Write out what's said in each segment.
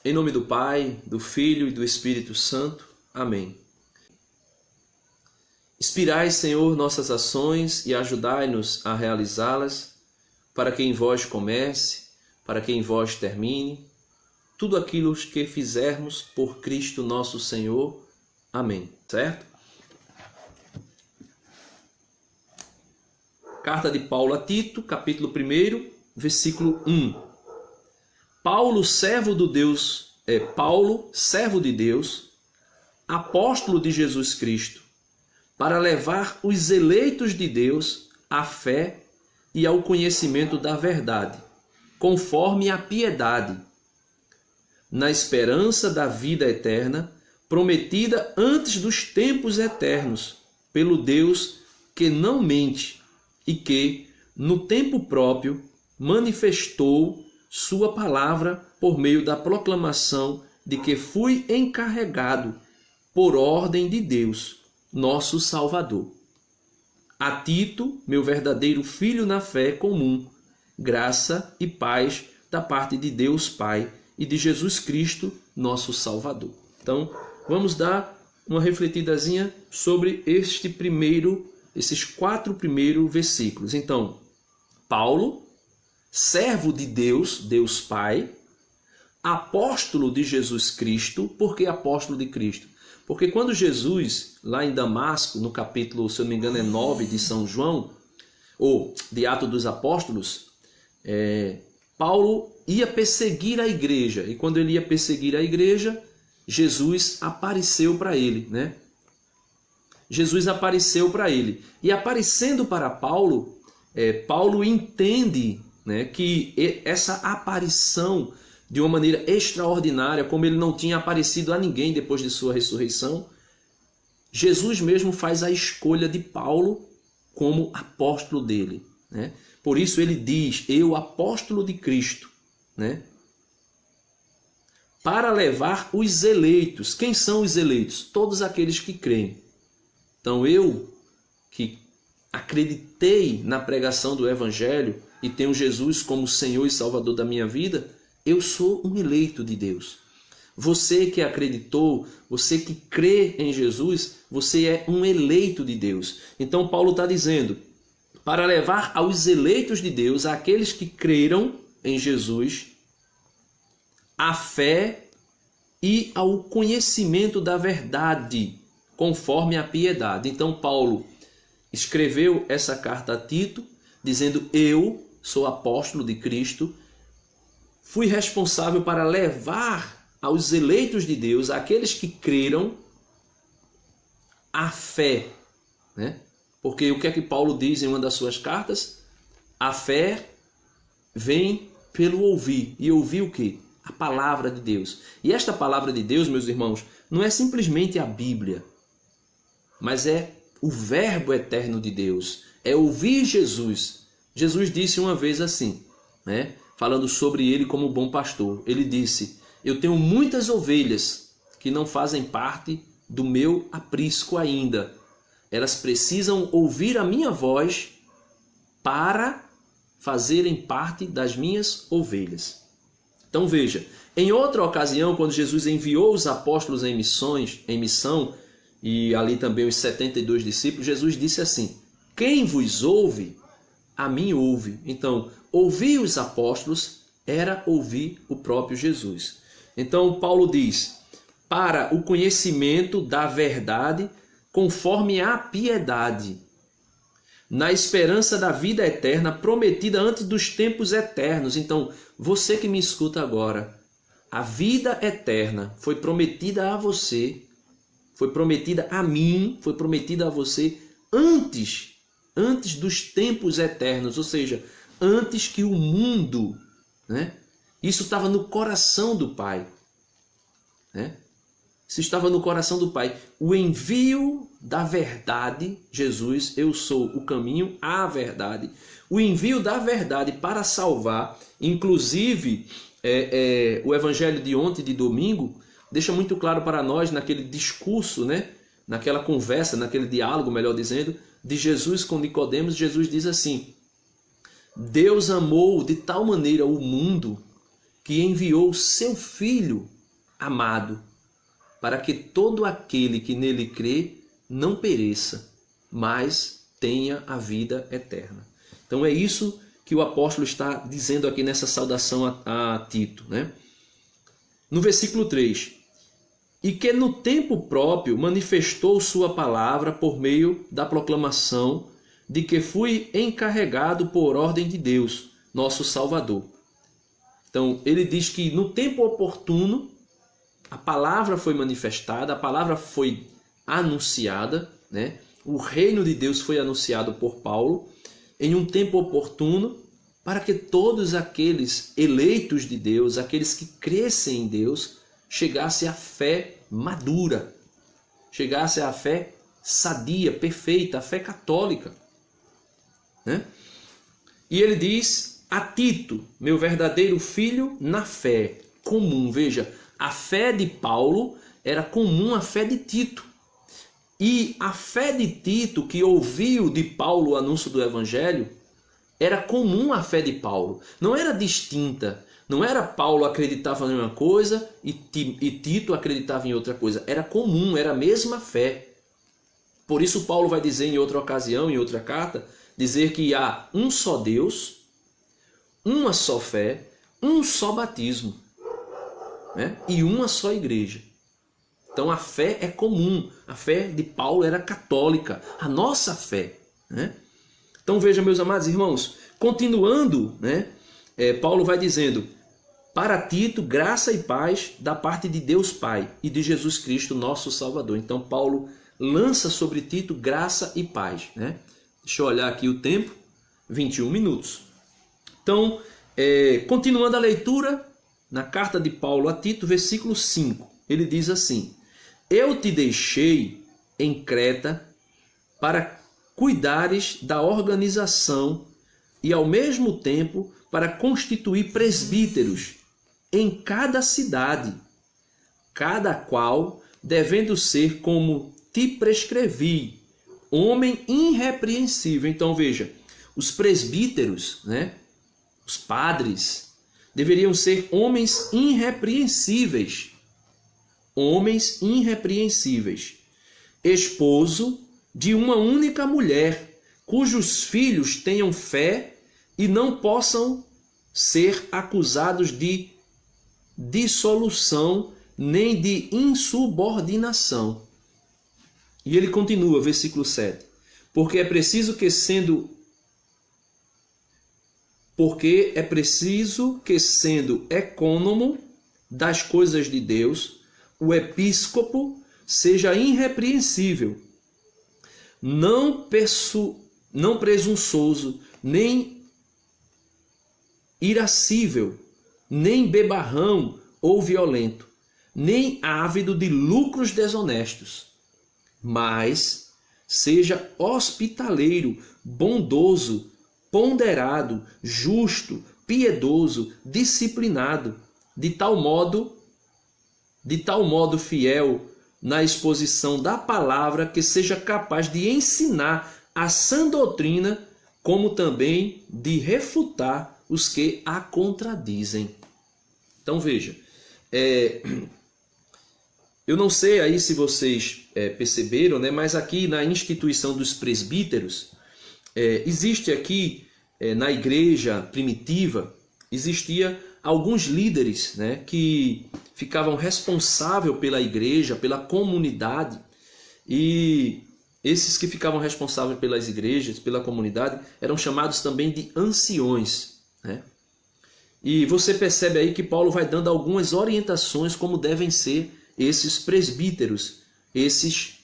Em nome do Pai, do Filho e do Espírito Santo. Amém. Inspirai, Senhor, nossas ações e ajudai-nos a realizá-las, para que em vós comece, para que em vós termine, tudo aquilo que fizermos por Cristo nosso Senhor. Amém. Certo? Carta de Paulo a Tito, capítulo 1, versículo 1. Paulo, servo de Deus, apóstolo de Jesus Cristo, para levar os eleitos de Deus à fé e ao conhecimento da verdade, conforme a piedade, na esperança da vida eterna, prometida antes dos tempos eternos, pelo Deus que não mente e que, no tempo próprio, manifestou sua palavra por meio da proclamação de que fui encarregado por ordem de Deus, nosso Salvador. A Tito, meu verdadeiro filho na fé comum, graça e paz da parte de Deus Pai e de Jesus Cristo, nosso Salvador. Então, vamos dar uma refletidazinha sobre esses 4 primeiros versículos. Então, Paulo, servo de Deus, Deus Pai, apóstolo de Jesus Cristo. Por que apóstolo de Cristo? Porque quando Jesus, lá em Damasco, no capítulo, se eu não me engano, é 9 de São João, ou de Atos dos Apóstolos, Paulo ia perseguir a igreja. E quando ele ia perseguir a igreja, Jesus apareceu para ele, né? Jesus apareceu para ele. E aparecendo para Paulo, Paulo entende, né, que essa aparição, de uma maneira extraordinária, como ele não tinha aparecido a ninguém depois de sua ressurreição, Jesus mesmo faz a escolha de Paulo como apóstolo dele, né? Por isso ele diz, eu apóstolo de Cristo, né? Para levar os eleitos. Quem são os eleitos? Todos aqueles que creem. Então eu, que acreditei na pregação do Evangelho e tenho Jesus como Senhor e Salvador da minha vida, eu sou um eleito de Deus. Você que acreditou, você que crê em Jesus, você é um eleito de Deus. Então Paulo está dizendo, para levar aos eleitos de Deus, àqueles que creram em Jesus, a fé e ao conhecimento da verdade, conforme a piedade. Então Paulo escreveu essa carta a Tito, dizendo, eu sou apóstolo de Cristo, fui responsável para levar aos eleitos de Deus, aqueles que creram, a fé, né? Porque o que é que Paulo diz em uma das suas cartas? A fé vem pelo ouvir. E ouvir o quê? A palavra de Deus. E esta palavra de Deus, meus irmãos, não é simplesmente a Bíblia, mas é o verbo eterno de Deus. É ouvir Jesus. Jesus disse uma vez assim, né? Falando sobre ele como bom pastor. Ele disse, eu tenho muitas ovelhas que não fazem parte do meu aprisco ainda. Elas precisam ouvir a minha voz para fazerem parte das minhas ovelhas. Então veja, em outra ocasião, quando Jesus enviou os apóstolos em missão, e ali também os 72 discípulos, Jesus disse assim, quem vos ouve, a mim ouve. Então, ouvir os apóstolos era ouvir o próprio Jesus. Então, Paulo diz, para o conhecimento da verdade, conforme a piedade, na esperança da vida eterna, prometida antes dos tempos eternos. Então, você que me escuta agora, a vida eterna foi prometida a você, foi prometida a mim, foi prometida a você antes dos tempos eternos, ou seja, antes que o mundo, né? Isso estava no coração do Pai, né? Isso estava no coração do Pai. O envio da verdade, Jesus, eu sou o caminho, a verdade. O envio da verdade para salvar, inclusive o evangelho de ontem, de domingo, deixa muito claro para nós naquele discurso, né? Naquela conversa, naquele diálogo, melhor dizendo, de Jesus com Nicodemos. Jesus diz assim, Deus amou de tal maneira o mundo que enviou o seu Filho amado, para que todo aquele que nele crê não pereça, mas tenha a vida eterna. Então é isso que o apóstolo está dizendo aqui nessa saudação a Tito, né? No versículo 3, e que no tempo próprio manifestou sua palavra por meio da proclamação de que fui encarregado por ordem de Deus, nosso Salvador. Então, ele diz que no tempo oportuno, a palavra foi manifestada, a palavra foi anunciada, né? O reino de Deus foi anunciado por Paulo em um tempo oportuno, para que todos aqueles eleitos de Deus, aqueles que crescem em Deus, chegassem à fé madura, chegassem à fé sadia, perfeita, a fé católica, né? E ele diz a Tito, meu verdadeiro filho na fé comum. Veja, a fé de Paulo era comum à fé de Tito. E a fé de Tito, que ouviu de Paulo o anúncio do evangelho, era comum à fé de Paulo. Não era distinta. Não era Paulo acreditava em uma coisa e Tito acreditava em outra coisa. Era comum, era a mesma fé. Por isso Paulo vai dizer em outra ocasião, em outra carta, dizer que há um só Deus, uma só fé, um só batismo, né? E uma só igreja. Então a fé é comum. A fé de Paulo era católica. A nossa fé, né? Então veja, meus amados irmãos, continuando, né? Paulo vai dizendo, para Tito, graça e paz da parte de Deus Pai e de Jesus Cristo, nosso Salvador. Então Paulo lança sobre Tito graça e paz, né? Deixa eu olhar aqui o tempo, 21 minutos. Então, continuando a leitura, na carta de Paulo a Tito, versículo 5, ele diz assim, eu te deixei em Creta para cuidares da organização e ao mesmo tempo para constituir presbíteros em cada cidade, cada qual devendo ser como te prescrevi, homem irrepreensível. Então veja, os presbíteros, né, os padres, deveriam ser homens irrepreensíveis, esposo de uma única mulher, cujos filhos tenham fé e não possam ser acusados de dissolução nem de insubordinação. E ele continua, versículo 7. Porque é preciso que sendo ecônomo das coisas de Deus, o episcopo seja irrepreensível, não presunçoso, nem irascível, nem bebarrão ou violento, nem ávido de lucros desonestos, mas seja hospitaleiro, bondoso, ponderado, justo, piedoso, disciplinado, de tal modo fiel na exposição da palavra que seja capaz de ensinar a sã doutrina, como também de refutar os que a contradizem. Então veja, eu não sei aí se vocês perceberam, né, mas aqui na instituição dos presbíteros, existe aqui na igreja primitiva, existia alguns líderes, né, que ficavam responsáveis pela igreja, pela comunidade, e esses que ficavam responsáveis pelas igrejas, pela comunidade, eram chamados também de anciões, né? E você percebe aí que Paulo vai dando algumas orientações como devem ser esses presbíteros, esses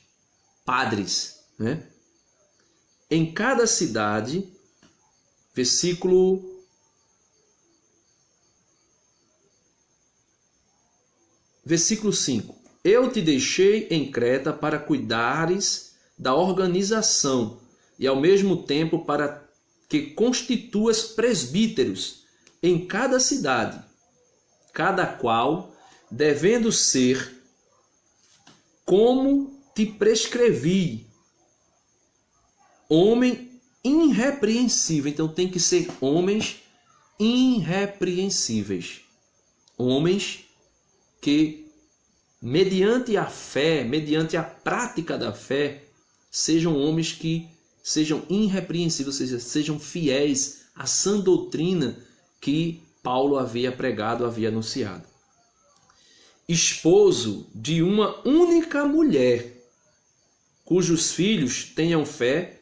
padres, né? Em cada cidade, versículo 5. Eu te deixei em Creta para cuidares da organização e ao mesmo tempo para que constituas presbíteros em cada cidade, cada qual devendo ser como te prescrevi, homem irrepreensível. Então tem que ser homens irrepreensíveis. homens que, mediante a fé, mediante a prática da fé, sejam homens que sejam irrepreensíveis, ou seja, sejam fiéis à sã doutrina que Paulo havia pregado, havia anunciado. Esposo de uma única mulher, cujos filhos tenham fé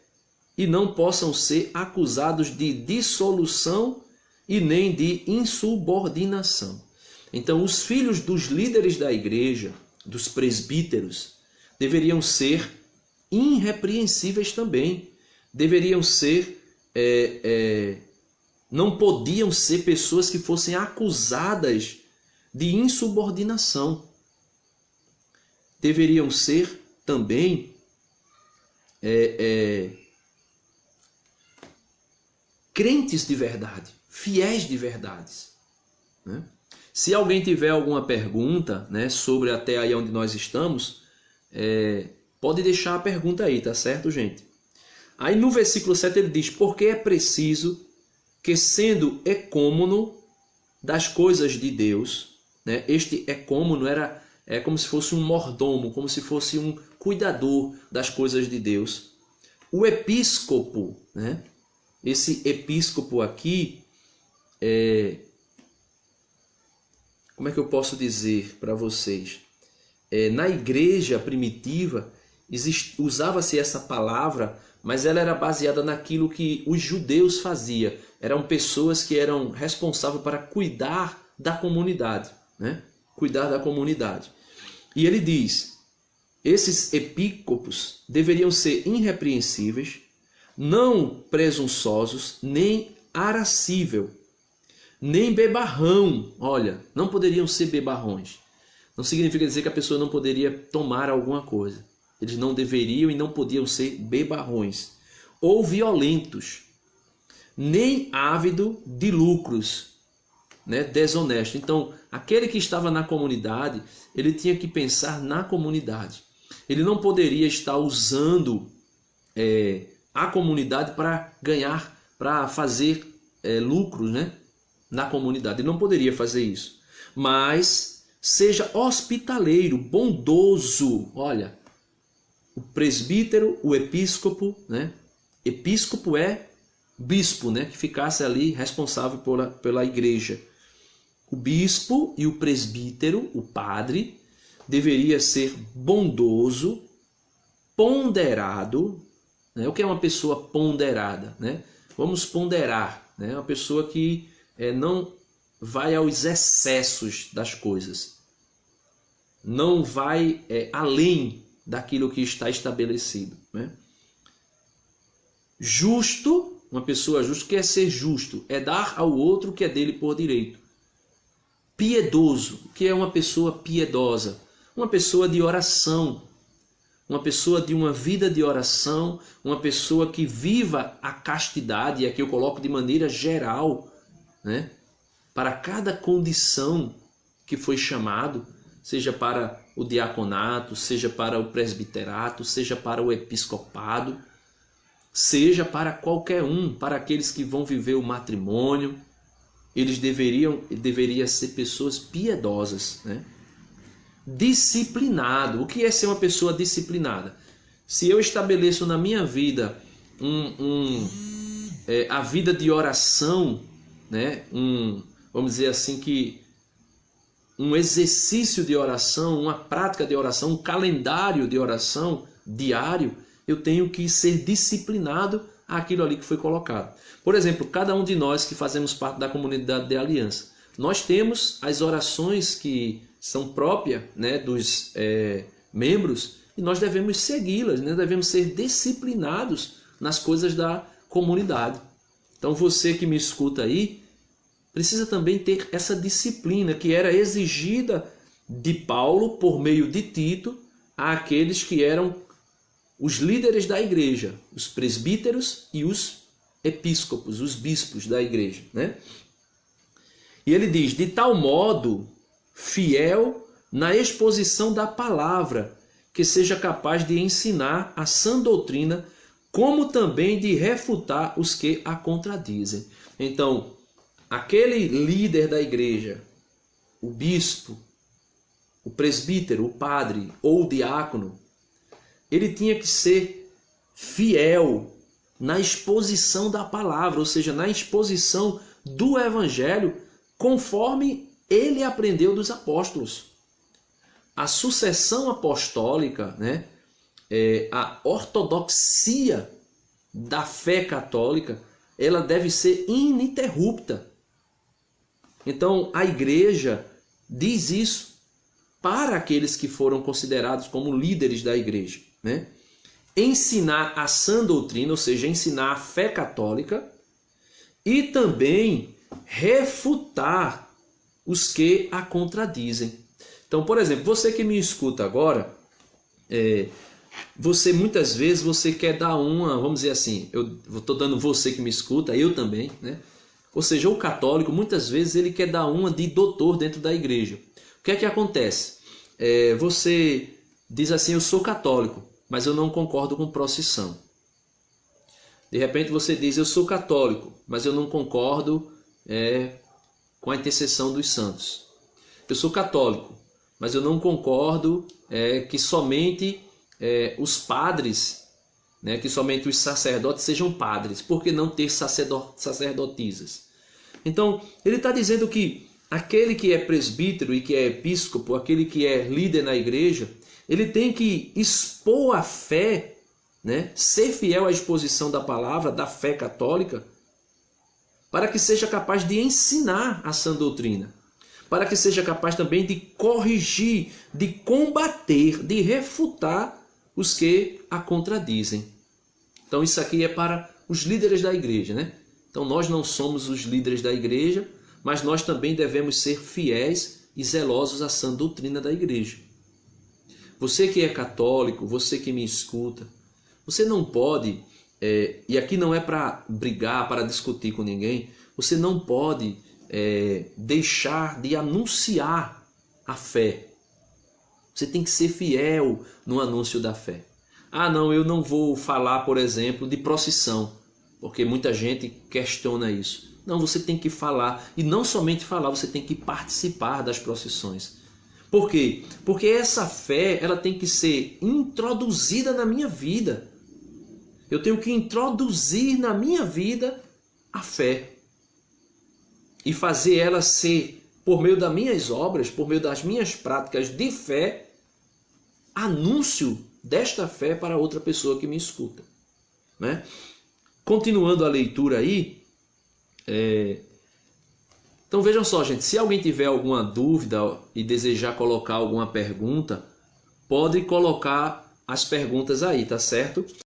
e não possam ser acusados de dissolução e nem de insubordinação. Então, os filhos dos líderes da igreja, dos presbíteros, deveriam ser irrepreensíveis também. Deveriam ser, não podiam ser pessoas que fossem acusadas de insubordinação. Deveriam ser também crentes de verdade, fiéis de verdades, né? Se alguém tiver alguma pergunta, né, sobre até aí onde nós estamos, pode deixar a pergunta aí, tá certo, gente? Aí no versículo 7 ele diz: porque é preciso que, sendo ecômono das coisas de Deus, né, este ecômono é como se fosse um mordomo, como se fosse um cuidador das coisas de Deus. O episcopo, né, esse episcopo aqui, como é que eu posso dizer para vocês? Na igreja primitiva, usava-se essa palavra, mas ela era baseada naquilo que os judeus faziam. Eram pessoas que eram responsáveis para cuidar da comunidade, né? Cuidar da comunidade. E ele diz: esses episcopos deveriam ser irrepreensíveis, não presunçosos, nem aracível, nem bebarrão. Olha, não poderiam ser bebarrões. Não significa dizer que a pessoa não poderia tomar alguma coisa. Eles não deveriam e não podiam ser bebarrões ou violentos, nem ávido de lucros, né, desonesto. Então, aquele que estava na comunidade, ele tinha que pensar na comunidade. Ele não poderia estar usando a comunidade para ganhar, para fazer lucros, né, na comunidade. Ele não poderia fazer isso. Mas seja hospitaleiro, bondoso. Olha, o presbítero, o episcopo, né? Episcopo é bispo, né, que ficasse ali responsável pela igreja. O bispo e o presbítero, o padre, deveria ser bondoso, ponderado, né? O que é uma pessoa ponderada, né? Vamos ponderar, né? Uma pessoa que não vai aos excessos das coisas, não vai além daquilo que está estabelecido, né? Justo, uma pessoa justa, o que é ser justo? É dar ao outro o que é dele por direito. Piedoso, o que é uma pessoa piedosa? Uma pessoa de oração, uma pessoa de uma vida de oração, uma pessoa que viva a castidade, e aqui eu coloco de maneira geral, né? Para cada condição que foi chamado, seja para o diaconato, seja para o presbiterato, seja para o episcopado, seja para qualquer um, para aqueles que vão viver o matrimônio, eles deveriam ser pessoas piedosas, né? Disciplinado. O que é ser uma pessoa disciplinada? Se eu estabeleço na minha vida a vida de oração, né? Vamos dizer assim, que um exercício de oração, uma prática de oração, um calendário de oração diário, eu tenho que ser disciplinado àquilo ali que foi colocado. Por exemplo, cada um de nós que fazemos parte da comunidade de aliança, nós temos as orações que são próprias, né, dos membros, e nós devemos segui-las, né? Devemos ser disciplinados nas coisas da comunidade. Então você que me escuta aí, precisa também ter essa disciplina que era exigida de Paulo por meio de Tito àqueles que eram os líderes da igreja, os presbíteros e os episcopos, os bispos da igreja, né? E ele diz: de tal modo, fiel na exposição da palavra, que seja capaz de ensinar a sã doutrina, como também de refutar os que a contradizem. Então, aquele líder da igreja, o bispo, o presbítero, o padre ou o diácono, ele tinha que ser fiel na exposição da palavra, ou seja, na exposição do evangelho, conforme ele aprendeu dos apóstolos. A sucessão apostólica, né, a ortodoxia da fé católica, ela deve ser ininterrupta. Então, a igreja diz isso para aqueles que foram considerados como líderes da igreja, né? Ensinar a sã doutrina, ou seja, ensinar a fé católica, e também refutar os que a contradizem. Então, por exemplo, você que me escuta agora, você muitas vezes você quer dar uma, vamos dizer assim, eu estou dando você que me escuta, eu também, né? Ou seja, o católico muitas vezes ele quer dar uma de doutor dentro da igreja. O que é que acontece? Você diz assim, eu sou católico, mas eu não concordo com procissão. De repente você diz, eu sou católico, mas eu não concordo com a intercessão dos santos. Eu sou católico, mas eu não concordo que somente os padres, né, que somente os sacerdotes sejam padres. Por que não ter sacerdotisas? Então, ele está dizendo que aquele que é presbítero e que é episcopo, aquele que é líder na igreja, ele tem que expor a fé, né, ser fiel à exposição da palavra, da fé católica, para que seja capaz de ensinar a sã doutrina, para que seja capaz também de corrigir, de combater, de refutar os que a contradizem. Então isso aqui é para os líderes da igreja, né? Então nós não somos os líderes da igreja, mas nós também devemos ser fiéis e zelosos à sã doutrina da igreja. Você que é católico, você que me escuta, você não pode, e aqui não é para brigar, para discutir com ninguém, você não pode deixar de anunciar a fé. Você tem que ser fiel no anúncio da fé. Ah, não, eu não vou falar, por exemplo, de procissão, porque muita gente questiona isso. Não, você tem que falar, e não somente falar, você tem que participar das procissões. Por quê? Porque essa fé, ela tem que ser introduzida na minha vida. Eu tenho que introduzir na minha vida a fé. E fazer ela ser, por meio das minhas obras, por meio das minhas práticas de fé, anúncio desta fé para outra pessoa que me escuta, né? Continuando a leitura aí, então vejam só, gente, se alguém tiver alguma dúvida e desejar colocar alguma pergunta, pode colocar as perguntas aí, tá certo?